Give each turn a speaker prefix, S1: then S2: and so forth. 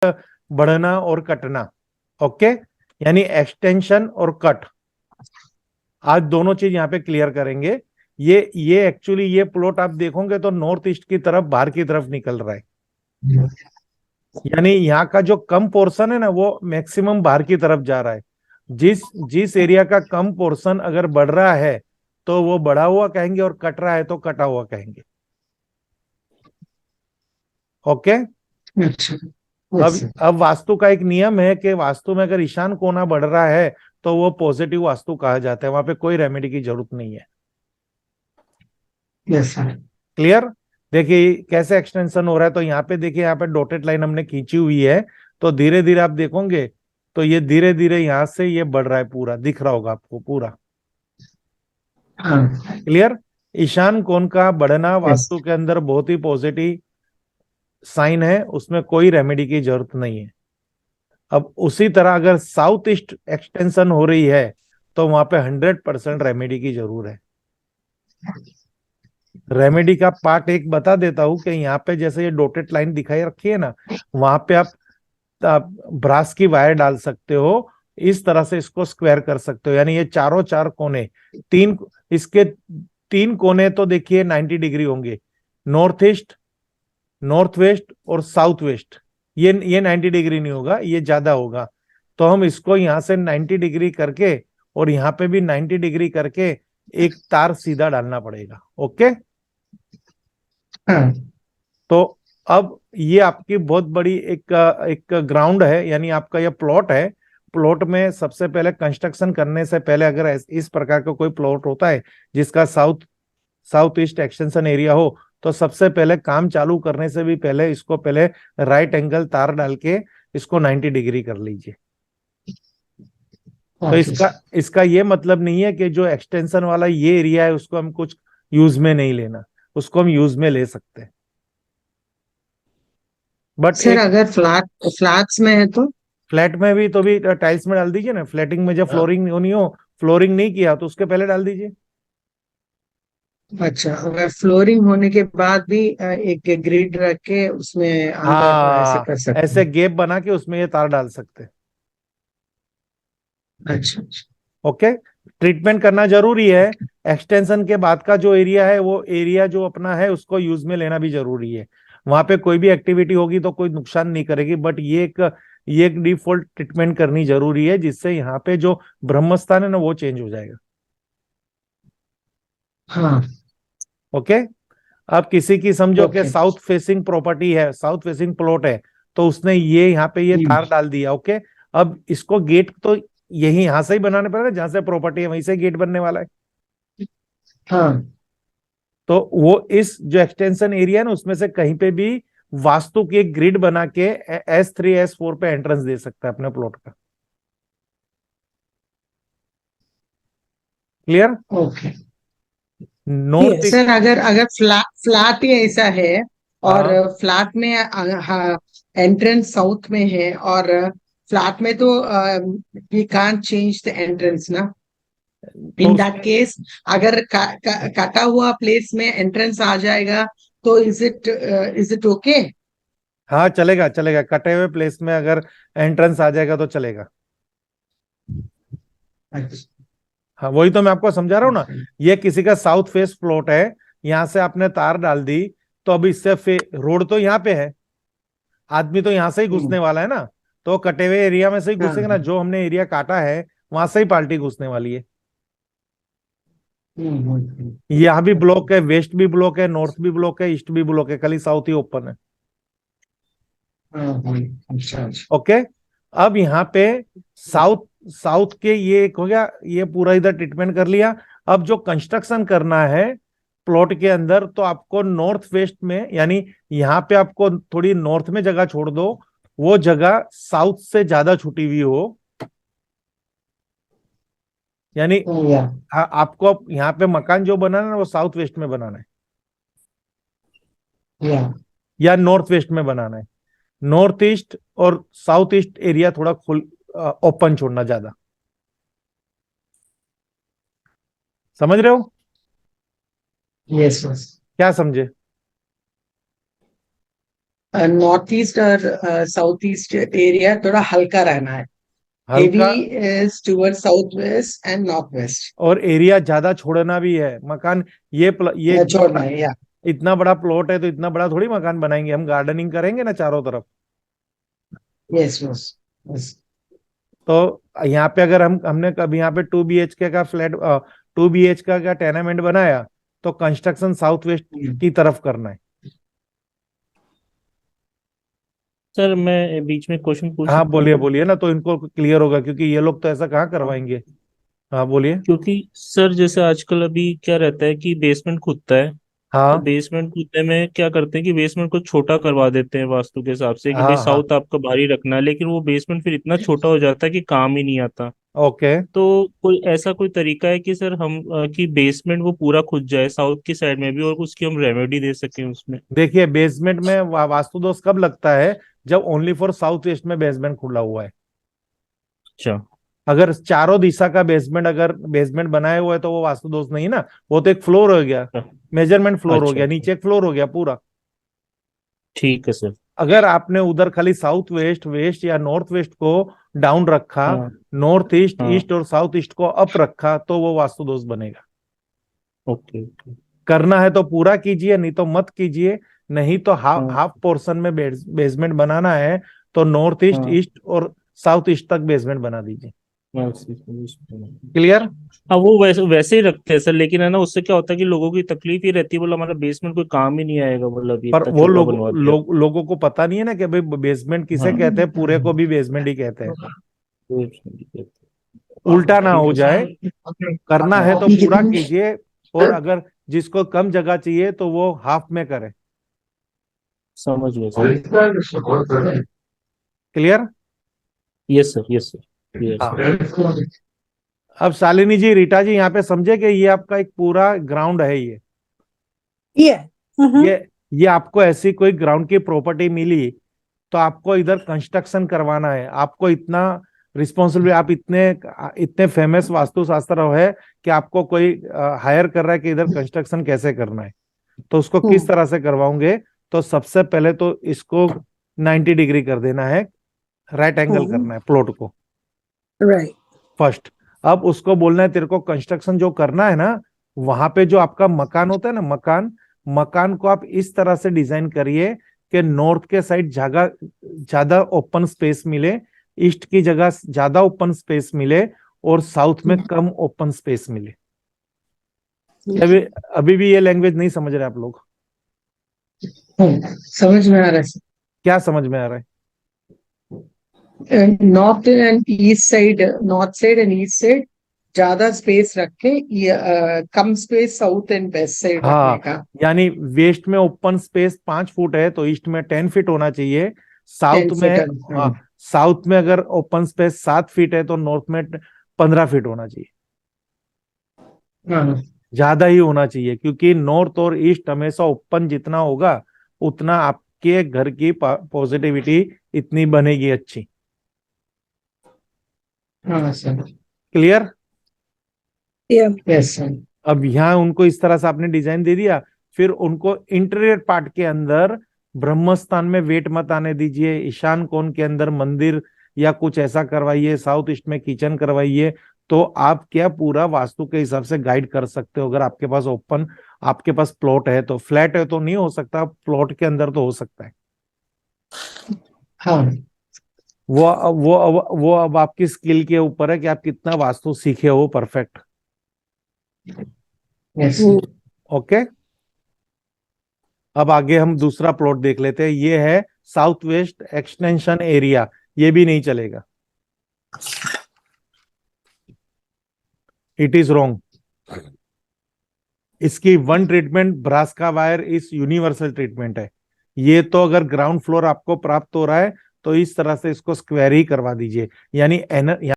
S1: बढ़ना और कटना। ओके, यानी एक्सटेंशन और कट, आज दोनों चीज यहाँ पे क्लियर करेंगे। ये एक्चुअली ये प्लॉट आप देखोगे तो नॉर्थ ईस्ट की तरफ, बाहर की तरफ निकल रहा है, यानी यहाँ का जो कम पोर्शन है ना वो मैक्सिमम बाहर की तरफ जा रहा है। जिस जिस एरिया का कम पोर्शन अगर बढ़ रहा है तो वो बढ़ा हुआ कहेंगे, और कट रहा है तो कटा हुआ कहेंगे। ओके।
S2: अच्छा।
S1: अब
S2: यस
S1: अब वास्तु का एक नियम है कि वास्तु में अगर ईशान कोना बढ़ रहा है तो वो पॉजिटिव वास्तु कहा जाता है, वहां पे कोई रेमेडी की जरूरत नहीं है।
S2: Yes sir.
S1: क्लियर। देखिए कैसे एक्सटेंशन हो रहा है, तो यहाँ पे देखिए, यहाँ पे डॉटेड लाइन हमने खींची हुई है, तो धीरे धीरे आप देखोगे तो ये धीरे धीरे यहाँ से ये बढ़ रहा है, पूरा दिख रहा होगा आपको पूरा।
S2: हाँ।
S1: क्लियर। ईशान कोण का बढ़ना
S2: यस।
S1: वास्तु के अंदर बहुत ही पॉजिटिव साइन है, उसमें कोई रेमेडी की जरूरत नहीं है। अब उसी तरह अगर साउथ ईस्ट एक्सटेंशन हो रही है तो वहां पे 100% रेमेडी की जरूर है। रेमेडी का पार्ट एक बता देता हूं कि यहाँ पे जैसे ये डॉटेड लाइन दिखाई रखी है ना, वहां पे आप ब्रास की वायर डाल सकते हो, इस तरह से इसको स्क्वायर कर सकते हो, यानी ये चारों चार कोने, तीन, इसके तीन कोने तो देखिए 90 डिग्री होंगे, नॉर्थ ईस्ट, नॉर्थ वेस्ट और साउथ वेस्ट। ये 90 डिग्री नहीं होगा, ये ज्यादा होगा। तो हम इसको यहाँ से 90 डिग्री करके और यहाँ पे भी 90 डिग्री करके एक तार सीधा डालना पड़ेगा। ओके।
S2: हाँ।
S1: तो अब ये आपकी बहुत बड़ी एक एक ग्राउंड है, यानी आपका ये प्लॉट है। प्लॉट में सबसे पहले कंस्ट्रक्शन करने से पहले अगर इस प्रकार का कोई प्लॉट होता है जिसका south south east extension area हो, तो सबसे पहले काम चालू करने से भी पहले इसको पहले राइट एंगल तार डाल के इसको 90 डिग्री कर लीजिए। तो
S2: ओके
S1: इसका
S2: सर।
S1: इसका ये मतलब नहीं है कि जो एक्सटेंशन वाला ये एरिया है उसको हम कुछ यूज में नहीं लेना, उसको हम यूज में ले सकते हैं। बट
S2: सर
S1: एक
S2: अगर फ्लैट्स में है तो?
S1: फ्लैट में भी तो भी टाइल्स में डाल दीजिए ना, फ्लैटिंग में जब फ्लोरिंग होनी हो, फ्लोरिंग नहीं किया तो उसके पहले डाल दीजिए।
S2: अच्छा, अगर फ्लोरिंग होने के बाद भी एक ग्रिड रख के उसमें अंदर ऐसे
S1: हाँ,
S2: कर सकते
S1: ऐसे
S2: हैं?
S1: गैप बना के उसमें ये तार डाल सकते हैं।
S2: अच्छा अच्छा।
S1: ओके। ट्रीटमेंट करना जरूरी है। एक्सटेंशन के बाद का जो एरिया है वो एरिया जो अपना है उसको यूज में लेना भी जरूरी है। वहां पे कोई भी एक्टिविटी होगी तो कोई नुकसान नहीं करेगी, बट ये एक डिफॉल्ट ट्रीटमेंट करनी जरूरी है, जिससे यहाँ पे जो ब्रह्म स्थान है ना वो चेंज हो जाएगा।
S2: हाँ।
S1: ओके। अब किसी की समझो कि
S2: ओके।
S1: साउथ फेसिंग प्रॉपर्टी है, साउथ फेसिंग प्लॉट है, तो उसने ये यहाँ पे ये
S2: हम्म।
S1: तार डाल दिया। ओके। अब इसको गेट तो यही यहां से ही बनाने पड़ेगा, जहां से प्रॉपर्टी है वहीं से गेट बनने वाला है।
S2: हाँ।
S1: तो वो इस जो एक्सटेंशन एरिया है ना उसमें से कहीं पे भी वास्तु की एक ग्रिड बना के S3 S4 पे एंट्रेंस दे सकता है अपने प्लॉट का। Clear.
S2: Okay.
S1: North east.
S2: Sir अगर अगर फ्लैट ही ऐसा है और
S1: हाँ,
S2: फ्लैट में एंट्रेंस साउथ में है और फ्लैट में तो we can't change the entrance ना?
S1: तो
S2: इन दैट
S1: उसमें
S2: केस अगर कटा हुआ प्लेस में एंट्रेंस आ जाएगा तो इज इट ओके?
S1: हाँ, चलेगा चलेगा, कटे हुए प्लेस में अगर एंट्रेंस आ जाएगा तो चलेगा।
S2: अच्छा।
S1: हाँ, वही तो मैं आपको समझा रहा हूँ ना। ये किसी का साउथ फेस प्लॉट है, यहाँ से आपने तार डाल दी, तो अब इससे रोड तो यहाँ पे है, आदमी तो यहाँ से ही घुसने
S2: हम्म।
S1: वाला है ना, तो कटे हुए एरिया में से ही घुसेगा ना,
S2: हाँ।
S1: जो हमने एरिया काटा है वहां से ही पार्टी घुसने वाली है। यहाँ भी
S2: ओके।
S1: ब्लॉक है, वेस्ट भी ब्लॉक है, नॉर्थ भी ब्लॉक है, ईस्ट भी ब्लॉक है, खाली साउथ ही ओपन है।
S2: हाँ हाँ। अच्छा अच्छा।
S1: ओके। अब यहाँ पे साउथ साउथ के ये एक हो गया, ये पूरा इधर ट्रीटमेंट कर लिया। अब जो कंस्ट्रक्शन करना है प्लॉट के अंदर, तो आपको नॉर्थ वेस्ट में, यानी यहाँ पे आपको थोड़ी नॉर्थ में जगह छोड़ दो, वो जगह साउथ से ज्यादा छुटी हुई हो, यानी
S2: या
S1: आपको अब यहाँ पे मकान जो बनाना है वो साउथ वेस्ट में बनाना है
S2: या
S1: या नॉर्थ वेस्ट में बनाना है। नॉर्थ ईस्ट और साउथ ईस्ट एरिया थोड़ा खुल ओपन छोड़ना ज्यादा। समझ रहे हो?
S2: Yes yes.
S1: क्या समझे?
S2: नॉर्थ ईस्ट और साउथ ईस्ट एरिया थोड़ा हल्का रहना है. हेवी
S1: हल्का,
S2: is toward south west and north west.
S1: और एरिया ज्यादा छोड़ना भी है मकान। ये इतना
S2: छोड़ना
S1: बड़ा,
S2: है या.
S1: इतना बड़ा प्लॉट है तो इतना बड़ा थोड़ी मकान बनाएंगे हम, गार्डनिंग करेंगे ना चारों तरफ।
S2: Yes yes yes.
S1: तो यहाँ पे अगर हमने कभी यहाँ पे 2 BHK का फ्लैट, 2 BHK का टेनामेंट बनाया, तो कंस्ट्रक्शन साउथ वेस्ट की तरफ करना है।
S3: सर मैं बीच में क्वेश्चन पूछ
S1: हाँ
S3: सकता
S1: बोलिए
S3: हूँ?
S1: बोलिए ना, तो इनको क्लियर होगा, क्योंकि ये लोग तो ऐसा कहाँ करवाएंगे। हाँ बोलिए।
S3: क्योंकि सर जैसे आजकल अभी क्या रहता है कि बेसमेंट खुदता है, तो
S1: हाँ
S3: बेसमेंट कूदने में क्या करते हैं कि बेसमेंट को छोटा करवा देते हैं वास्तु के हिसाब से कि भाई
S1: हाँ हाँ।
S3: साउथ आपका भारी रखना है, लेकिन वो बेसमेंट फिर इतना छोटा हो जाता है कि काम ही नहीं आता।
S1: ओके।
S3: तो कोई ऐसा कोई तरीका है कि सर हम कि बेसमेंट वो पूरा खुद जाए साउथ की साइड में भी और उसकी हम रेमेडी दे सकें उसमें?
S1: देखिए बेसमेंट में वास्तु दोष कब लगता है, जब ओनली फॉर साउथ वेस्ट में बेसमेंट खुला हुआ है।
S3: अच्छा।
S1: अगर चारों दिशा का बेसमेंट, अगर बेसमेंट बनाए हुआ है तो वो वास्तु दोष नहीं ना, वो तो एक फ्लोर हो गया, मेजरमेंट फ्लोर हो
S3: अच्छा
S1: गया,
S3: अच्छा।
S1: नीचे एक फ्लोर हो गया पूरा।
S3: ठीक है सर।
S1: अगर आपने उधर खाली साउथ वेस्ट, वेस्ट या नॉर्थ वेस्ट को डाउन रखा,
S3: हाँ
S1: नॉर्थ ईस्ट,
S3: हाँ।
S1: ईस्ट और साउथ ईस्ट को अप रखा, तो वो वास्तु दोष बनेगा।
S3: Okay okay.
S1: करना है तो पूरा कीजिए, नहीं तो मत कीजिए। नहीं तो हाफ
S3: हाँ
S1: हाफ पोर्शन में बेसमेंट बनाना है, तो नॉर्थ ईस्ट,
S3: हाँ
S1: ईस्ट और साउथ ईस्ट तक बेसमेंट बना दीजिए।
S3: हाँ।
S1: क्लियर।
S3: वो वैसे वैसे ही रखते हैं सर, लेकिन है ना उससे क्या होता है कि लोगों की तकलीफ ही रहती है, बोला हमारा बेसमेंट कोई काम ही नहीं आएगा, बोला अभी
S1: पर
S3: इतना
S1: वो
S3: छोटा बनवा दिया।
S1: लोगों को पता नहीं है ना कि भाई बेसमेंट किसे
S3: हाँ।
S1: कहते हैं, पूरे को भी बेसमेंट ही कहते हैं।
S3: ठीक
S1: उल्टा ना हो
S3: है
S1: जाए।
S3: सर।
S1: करना है तो
S2: ठीक
S1: पूरा
S2: है.
S1: कीजिए, और अगर जिसको कम जगह चाहिए तो वो हाफ में करे।
S3: समझ गया sir.
S1: Clear.
S3: Yes sir yes sir yes
S1: हाँ।
S3: सर।
S1: अब शालिनी जी, रीटा जी, यहाँ पे समझे कि ये आपका एक पूरा ग्राउंड है।
S2: ये.
S1: ये ये आपको ऐसी कोई ग्राउंड की प्रॉपर्टी मिली, तो आपको इधर कंस्ट्रक्शन करवाना है। आपको इतना रिस्पॉन्सिबिलिटी, आप इतने इतने फेमस वास्तुशास्त्र है कि आपको कोई हायर कर रहा है कि इधर कंस्ट्रक्शन कैसे करना है, तो उसको किस तरह से करवाओगे। तो सबसे पहले तो इसको 90 डिग्री कर देना है, राइट एंगल करना है प्लॉट को
S2: राइट.
S1: फर्स्ट। अब उसको बोलना है तेरे को कंस्ट्रक्शन जो करना है ना, वहां पे जो आपका मकान होता है ना, मकान मकान को आप इस तरह से डिजाइन करिए कि नॉर्थ के साइड जगह ज्यादा ओपन स्पेस मिले, ईस्ट की जगह ज्यादा ओपन स्पेस मिले, और साउथ में कम ओपन स्पेस मिले। अभी अभी भी ये लैंग्वेज नहीं समझ रहे आप लोग?
S2: समझ में आ रहा है.
S1: क्या समझ में आ रहा है?
S2: North and east side, north side and east side ज्यादा स्पेस रखे, ये कम space south and west side रखने
S1: हाँ,
S2: का.
S1: यानी वेस्ट में ओपन स्पेस 5 फुट है तो ईस्ट में 10 फीट होना चाहिए।
S2: 10
S1: साउथ में,
S2: फीट.
S1: हाँ, साउथ में अगर ओपन स्पेस 7 फीट है तो नॉर्थ में 15 फीट होना चाहिए।
S2: हाँ.
S1: ज्यादा ही होना चाहिए, क्योंकि नॉर्थ और ईस्ट हमेशा ओपन जितना होगा, उतना आपके घर की पॉजिटिविटी इतनी बनेगी अच्छी।
S2: हाँ सर.
S1: क्लियर।
S2: Yes sir.
S1: अब यहाँ उनको इस तरह से आपने डिजाइन दे दिया, फिर उनको इंटीरियर पार्ट के अंदर ब्रह्म स्थान में वेट मत आने दीजिए, ईशान कोण के अंदर मंदिर या कुछ ऐसा करवाइए, साउथ ईस्ट में किचन करवाइए। तो आप क्या पूरा वास्तु के हिसाब से गाइड कर सकते हो। अगर आपके पास ओपन, आपके पास प्लॉट है, तो फ्लैट है तो नहीं हो सकता, प्लॉट के अंदर तो हो सकता है।
S2: हाँ.
S1: वो अब आपकी स्किल के ऊपर है कि आप कितना वास्तु सीखे हो परफेक्ट।
S2: यस.
S1: ओके। अब आगे हम दूसरा प्लॉट देख लेते हैं। ये है साउथ वेस्ट एक्सटेंशन एरिया, ये भी नहीं चलेगा, इट इज रॉन्ग। इसकी वन ट्रीटमेंट ब्रास का वायर इस यूनिवर्सल ट्रीटमेंट है। ये तो अगर ग्राउंड फ्लोर आपको प्राप्त हो रहा है तो इस तरह से इसको स्क्वायर ही करवा दीजिए, यानी